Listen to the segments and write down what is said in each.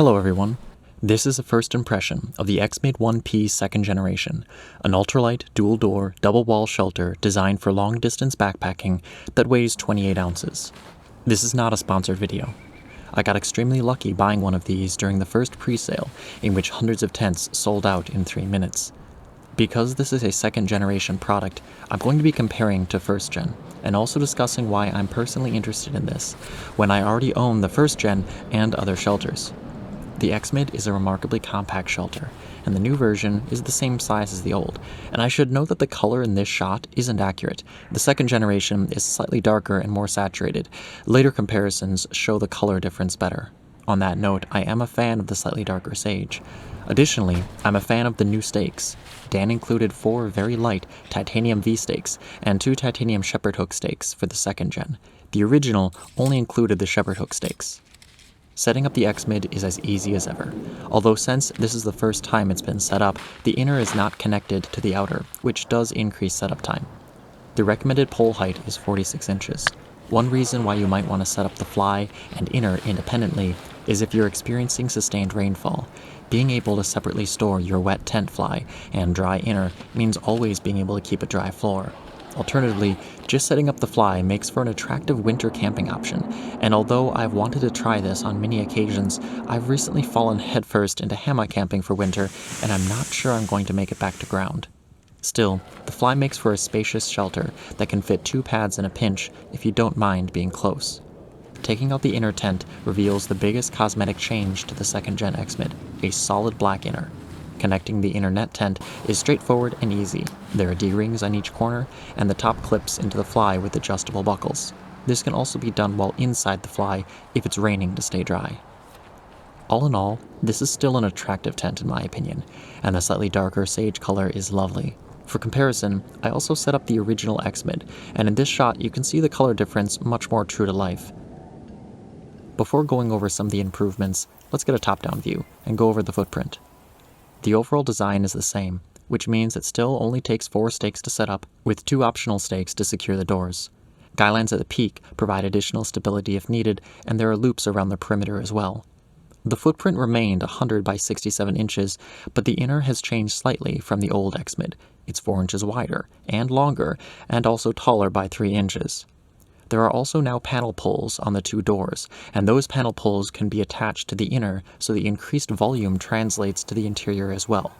Hello everyone. This is a first impression of the XMid 1P second generation, an ultralight dual-door double-wall shelter designed for long-distance backpacking that weighs 28 ounces. This is not a sponsored video. I got extremely lucky buying one of these during the first pre-sale, in which hundreds of tents sold out in 3 minutes. Because this is a second generation product, I'm going to be comparing to first gen, and also discussing why I'm personally interested in this, when I already own the first gen and other shelters. The XMid is a remarkably compact shelter, and the new version is the same size as the old, and I should note that the color in this shot isn't accurate. The second generation is slightly darker and more saturated. Later comparisons show the color difference better. On that note, I am a fan of the slightly darker sage. Additionally, I'm a fan of the new stakes. Dan included 4 very light titanium V stakes and 2 titanium shepherd hook stakes for the second gen. The original only included the shepherd hook stakes. Setting up the XMid is as easy as ever, although since this is the first time it's been set up, the inner is not connected to the outer, which does increase setup time. The recommended pole height is 46 inches. One reason why you might want to set up the fly and inner independently is if you're experiencing sustained rainfall. Being able to separately store your wet tent fly and dry inner means always being able to keep a dry floor. Alternatively, just setting up the fly makes for an attractive winter camping option, and although I've wanted to try this on many occasions, I've recently fallen headfirst into hammock camping for winter, and I'm not sure I'm going to make it back to ground. Still, the fly makes for a spacious shelter that can fit 2 pads in a pinch if you don't mind being close. Taking out the inner tent reveals the biggest cosmetic change to the second gen XMid, a solid black inner. Connecting the inner net tent is straightforward and easy. There are D-rings on each corner, and the top clips into the fly with adjustable buckles. This can also be done while inside the fly if it's raining to stay dry. All in all, this is still an attractive tent in my opinion, and the slightly darker sage color is lovely. For comparison, I also set up the original XMid, and in this shot you can see the color difference much more true to life. Before going over some of the improvements, let's get a top-down view and go over the footprint. The overall design is the same, which means it still only takes 4 stakes to set up, with 2 optional stakes to secure the doors. Guylines at the peak provide additional stability if needed, and there are loops around the perimeter as well. The footprint remained 100 by 67 inches, but the inner has changed slightly from the old XMid. It's 4 inches wider, and longer, and also taller by 3 inches. There are also now panel pulls on the 2 doors, and those panel pulls can be attached to the inner, so the increased volume translates to the interior as well.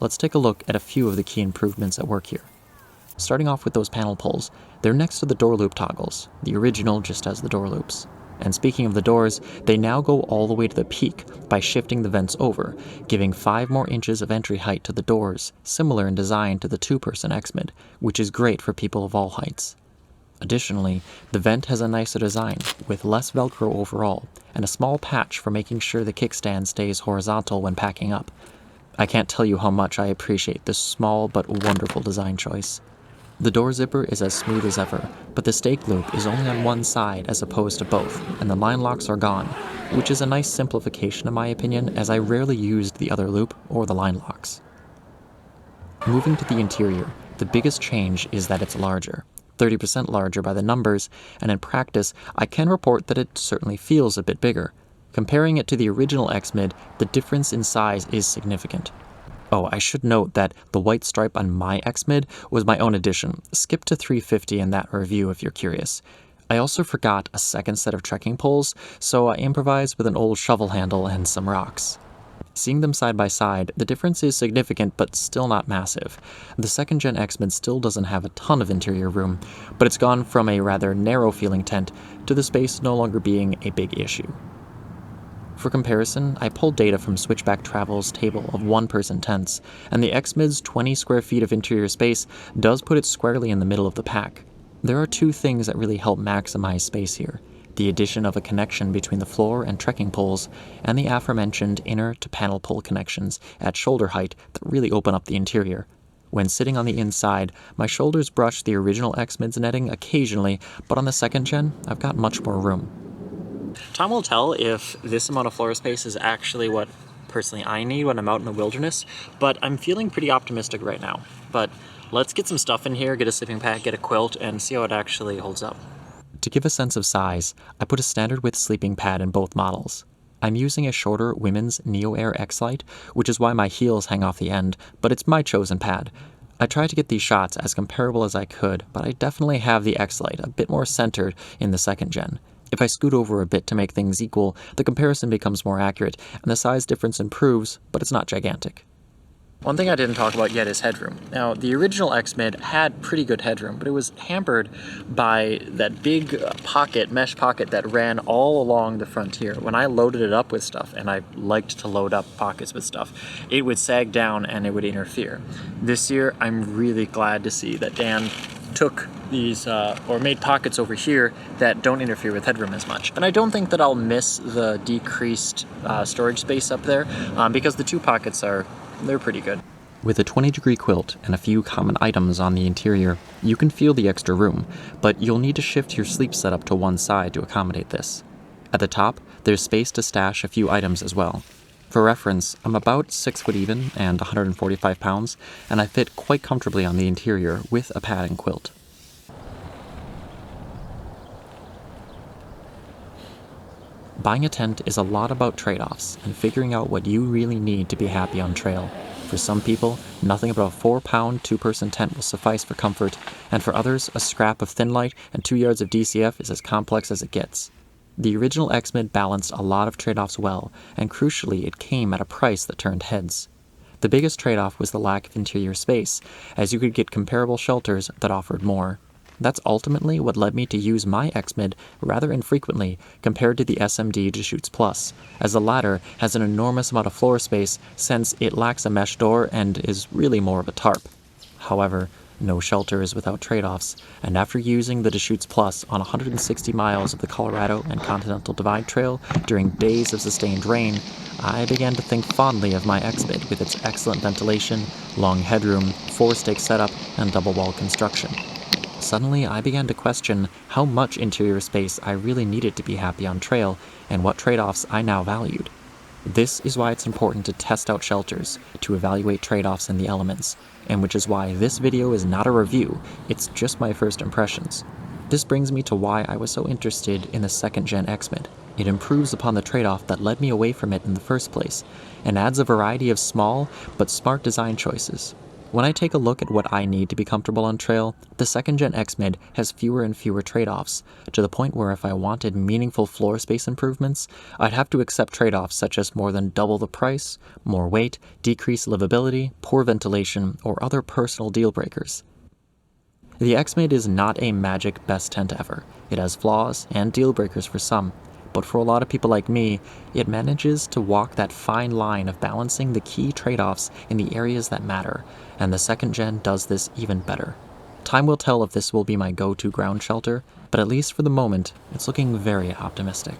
Let's take a look at a few of the key improvements at work here. Starting off with those panel pulls, they're next to the door loop toggles. The original just has the door loops. And speaking of the doors, they now go all the way to the peak by shifting the vents over, giving 5 more inches of entry height to the doors, similar in design to the 2-person XMid, which is great for people of all heights. Additionally, the vent has a nicer design, with less Velcro overall, and a small patch for making sure the kickstand stays horizontal when packing up. I can't tell you how much I appreciate this small but wonderful design choice. The door zipper is as smooth as ever, but the stake loop is only on one side as opposed to both, and the line locks are gone, which is a nice simplification in my opinion, as I rarely used the other loop or the line locks. Moving to the interior, the biggest change is that it's larger. 30% larger by the numbers, and in practice, I can report that it certainly feels a bit bigger. Comparing it to the original XMid, the difference in size is significant. Oh, I should note that the white stripe on my XMid was my own addition. Skip to 350 in that review if you're curious. I also forgot a second set of trekking poles, so I improvised with an old shovel handle and some rocks. Seeing them side by side, the difference is significant but still not massive. The second gen XMid still doesn't have a ton of interior room, but it's gone from a rather narrow feeling tent to the space no longer being a big issue. For comparison, I pulled data from Switchback Travel's table of 1-person tents, and the XMid's 20 square feet of interior space does put it squarely in the middle of the pack. There are 2 things that really help maximize space here. The addition of a connection between the floor and trekking poles, and the aforementioned inner to panel pole connections at shoulder height that really open up the interior. When sitting on the inside, my shoulders brush the original XMid's netting occasionally, but on the second gen, I've got much more room. Time will tell if this amount of floor space is actually what personally I need when I'm out in the wilderness, but I'm feeling pretty optimistic right now. But let's get some stuff in here, get a sleeping pad, get a quilt, and see how it actually holds up. To give a sense of size, I put a standard width sleeping pad in both models. I'm using a shorter women's Neo Air X Lite, which is why my heels hang off the end, but it's my chosen pad. I tried to get these shots as comparable as I could, but I definitely have the X Lite a bit more centered in the second gen. If I scoot over a bit to make things equal, the comparison becomes more accurate, and the size difference improves, but it's not gigantic. One thing I didn't talk about yet is headroom. Now, the original XMid had pretty good headroom, but it was hampered by that big mesh pocket that ran all along the frontier. When I loaded it up with stuff, and I liked to load up pockets with stuff, it would sag down and it would interfere. This year, I'm really glad to see that Dan took these, or made pockets over here that don't interfere with headroom as much. And I don't think that I'll miss the decreased storage space up there, because the two pockets they're pretty good. With a 20-degree quilt and a few common items on the interior, you can feel the extra room, but you'll need to shift your sleep setup to one side to accommodate this. At the top, there's space to stash a few items as well. For reference, I'm about 6 foot even and 145 pounds, and I fit quite comfortably on the interior with a pad and quilt. Buying a tent is a lot about trade-offs and figuring out what you really need to be happy on trail. For some people, nothing but a 4-pound, 2-person tent will suffice for comfort, and for others, a scrap of thin light and 2 yards of DCF is as complex as it gets. The original XMid balanced a lot of trade-offs well, and crucially, it came at a price that turned heads. The biggest trade-off was the lack of interior space, as you could get comparable shelters that offered more. That's ultimately what led me to use my XMid rather infrequently compared to the SMD Deschutes Plus, as the latter has an enormous amount of floor space since it lacks a mesh door and is really more of a tarp. However, no shelter is without trade-offs, and after using the Deschutes Plus on 160 miles of the Colorado and Continental Divide Trail during days of sustained rain, I began to think fondly of my XMid with its excellent ventilation, long headroom, 4-stake setup, and double-wall construction. Suddenly, I began to question how much interior space I really needed to be happy on trail and what trade-offs I now valued. This is why it's important to test out shelters, to evaluate trade-offs in the elements, and which is why this video is not a review, it's just my first impressions. This brings me to why I was so interested in the second-gen XMid. It improves upon the trade-off that led me away from it in the first place, and adds a variety of small but smart design choices. When I take a look at what I need to be comfortable on trail, the second-gen XMid has fewer and fewer trade-offs, to the point where if I wanted meaningful floor space improvements, I'd have to accept trade-offs such as more than double the price, more weight, decreased livability, poor ventilation, or other personal deal breakers. The XMid is not a magic best tent ever. It has flaws and deal breakers for some, but for a lot of people like me, it manages to walk that fine line of balancing the key trade-offs in the areas that matter, and the second gen does this even better. Time will tell if this will be my go-to ground shelter, but at least for the moment, it's looking very optimistic.